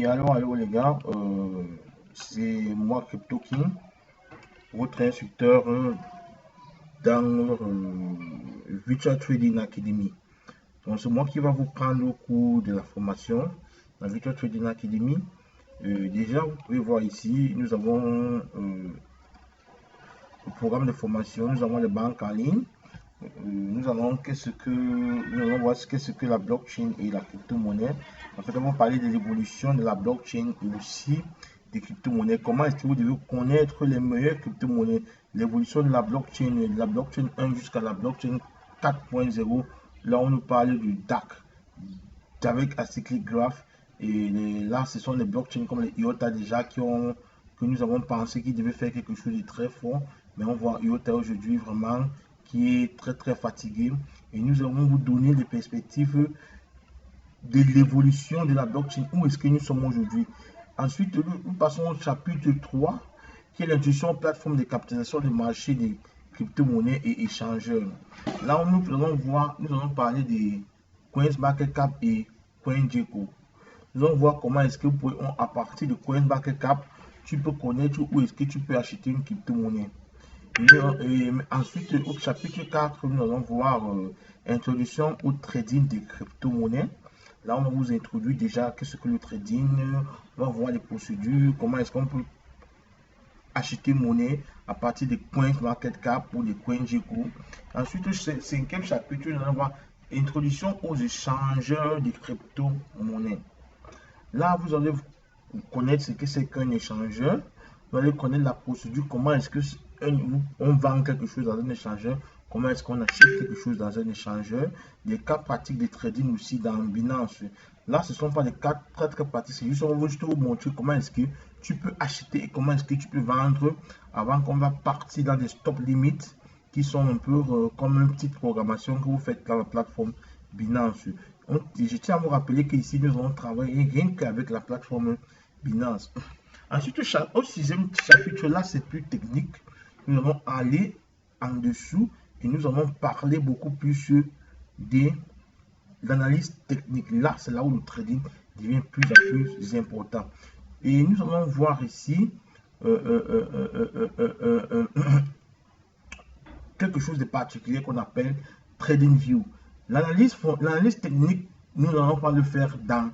Oui, allô les gars, c'est moi Crypto King, votre instructeur dans Virtual Trading Academy. Donc c'est moi qui va vous prendre au cours de la formation dans Virtual Trading Academy. Déjà, vous pouvez voir ici, nous avons le programme de formation, nous avons les banques en ligne. Nous allons voir qu'est-ce que la blockchain et la crypto-monnaie. En fait, on va parler de l'évolution de la blockchain et aussi des crypto-monnaies. Comment est-ce que vous devez connaître les meilleures crypto-monnaies, l'évolution de la blockchain 1 jusqu'à la blockchain 4.0. Là, on nous parle du DAC, avec Acyclic Graph. Et là, ce sont les blockchains comme les IOTA déjà que nous avons pensé qu'ils devaient faire quelque chose de très fort. Mais on voit IOTA aujourd'hui vraiment qui est très fatigué, et nous allons vous donner les perspectives de l'évolution de la blockchain, où est-ce que nous sommes aujourd'hui. Ensuite, nous passons au chapitre 3 qui est l'introduction plateforme de capitalisation du marché des crypto-monnaies et échangeurs. Là où nous allons parler des CoinMarketCap et CoinGecko. Nous allons voir comment est-ce que vous pouvez, à partir de CoinMarketCap, tu peux connaître où est-ce que tu peux acheter une crypto-monnaie. Et ensuite, au chapitre 4, nous allons voir introduction au trading des crypto-monnaies. Là, on vous introduit déjà qu'est-ce que le trading, on va voir les procédures, comment est-ce qu'on peut acheter monnaie à partir des CoinMarketCap ou des CoinGecko. Ensuite, au cinquième chapitre, nous allons voir introduction aux échangeurs de crypto-monnaies. Là, vous allez connaître ce que c'est qu'un échangeur. Vous allez connaître la procédure, comment est-ce que on vend quelque chose dans un échangeur, comment est-ce qu'on achète quelque chose dans un échangeur, des cas pratiques de trading aussi dans Binance. Là, ce ne sont pas des cas très pratiques, c'est juste, on va juste vous montrer comment est-ce que tu peux acheter et comment est-ce que tu peux vendre avant qu'on va partir dans des stop limits qui sont un peu comme une petite programmation que vous faites dans la plateforme Binance. Je tiens à vous rappeler qu'ici, nous allons travailler rien qu'avec la plateforme Binance. Ensuite, au sixième chapitre, là, c'est plus technique. Nous allons aller en dessous et nous allons parler beaucoup plus de l'analyse technique. Là, c'est là où le trading devient plus en plus important. Et nous allons voir ici quelque chose de particulier qu'on appelle TradingView. L'analyse technique, nous n'allons pas le faire dans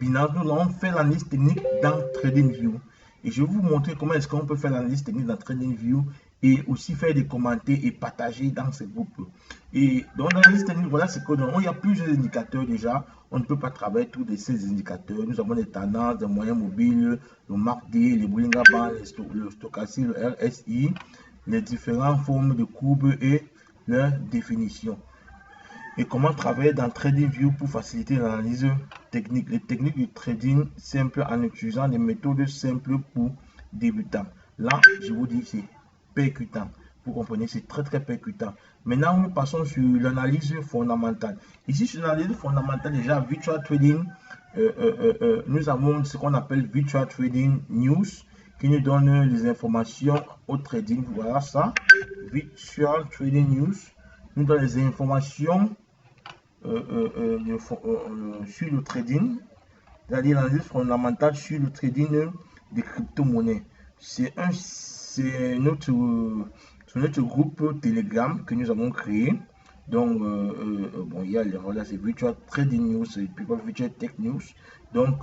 Binance, nous allons faire l'analyse technique dans TradingView. Et je vais vous montrer comment est-ce qu'on peut faire l'analyse technique dans TradingView et aussi faire des commentaires et partager dans ces groupes. Et donc, l'analyse technique, voilà ce que il y a plusieurs indicateurs déjà. On ne peut pas travailler tous ces indicateurs. Nous avons des tendances, des moyens mobiles, le MACD, les Bollinger Bands, le stochastique, le RSI, les différentes formes de courbes et leur définition. Et comment travailler dans TradingView pour faciliter l'analyse technique. Les techniques du trading simple en utilisant des méthodes simples pour débutants. Là, je vous dis, c'est percutant. Vous comprenez, c'est très percutant. Maintenant, nous passons sur l'analyse fondamentale. Ici, sur l'analyse fondamentale, déjà, Virtual Trading, nous avons ce qu'on appelle Virtual Trading News, qui nous donne les informations au trading. Voilà ça, Virtual Trading News, nous donne les informations sur le trading, c'est-à-dire l'analyse fondamentale sur le trading des crypto-monnaies. C'est notre groupe Telegram que nous avons créé. Donc, bon, il y a là, c'est Virtual Trading News, et puis Virtual Tech News. Donc,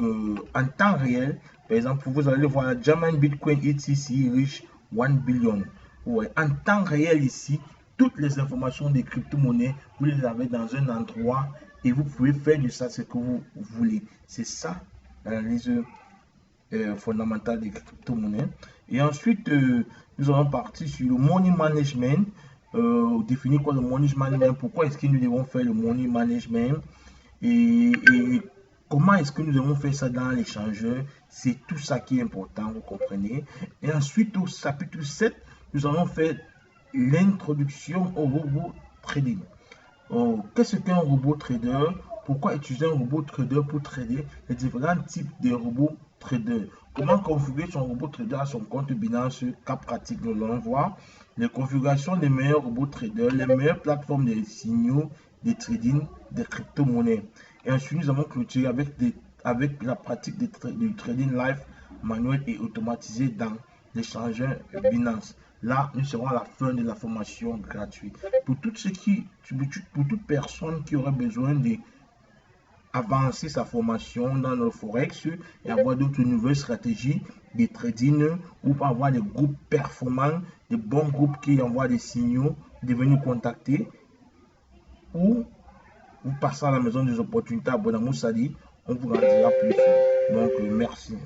en temps réel, par exemple, vous allez voir German Bitcoin ETC reach 1 billion. Ouais, en temps réel ici, toutes les informations des crypto-monnaies, vous les avez dans un endroit et vous pouvez faire de ça ce que vous voulez. C'est ça l'analyse fondamentale des crypto-monnaies. Et ensuite, nous allons partir sur le money management. Définir quoi le money management, pourquoi est-ce que nous devons faire le money management et comment est-ce que nous devons faire ça dans l'échangeur. C'est tout ça qui est important, vous comprenez. Et ensuite, au chapitre 7, nous allons faire l'introduction au robot trading. Qu'est-ce qu'un robot trader? Pourquoi utiliser un robot trader pour trader? Les différents types de robots traders. Comment configurer son robot trader à son compte Binance? Cas pratique, nous allons voir. Les configurations des meilleurs robots traders, les meilleures plateformes de signaux de trading des crypto-monnaies. Et ensuite, nous allons clôturer avec des avec la pratique du trading live manuel et automatisé dans l'échangeur Binance. Là, nous serons à la fin de la formation gratuite. Pour toute personne qui aurait besoin de avancer sa formation dans le Forex et avoir d'autres nouvelles stratégies de trading ou pour avoir des groupes performants, des bons groupes qui envoient des signaux, de venir contacter ou vous passez à la maison des opportunités à Bonamou Sadi, on vous en dira plus. Donc, merci.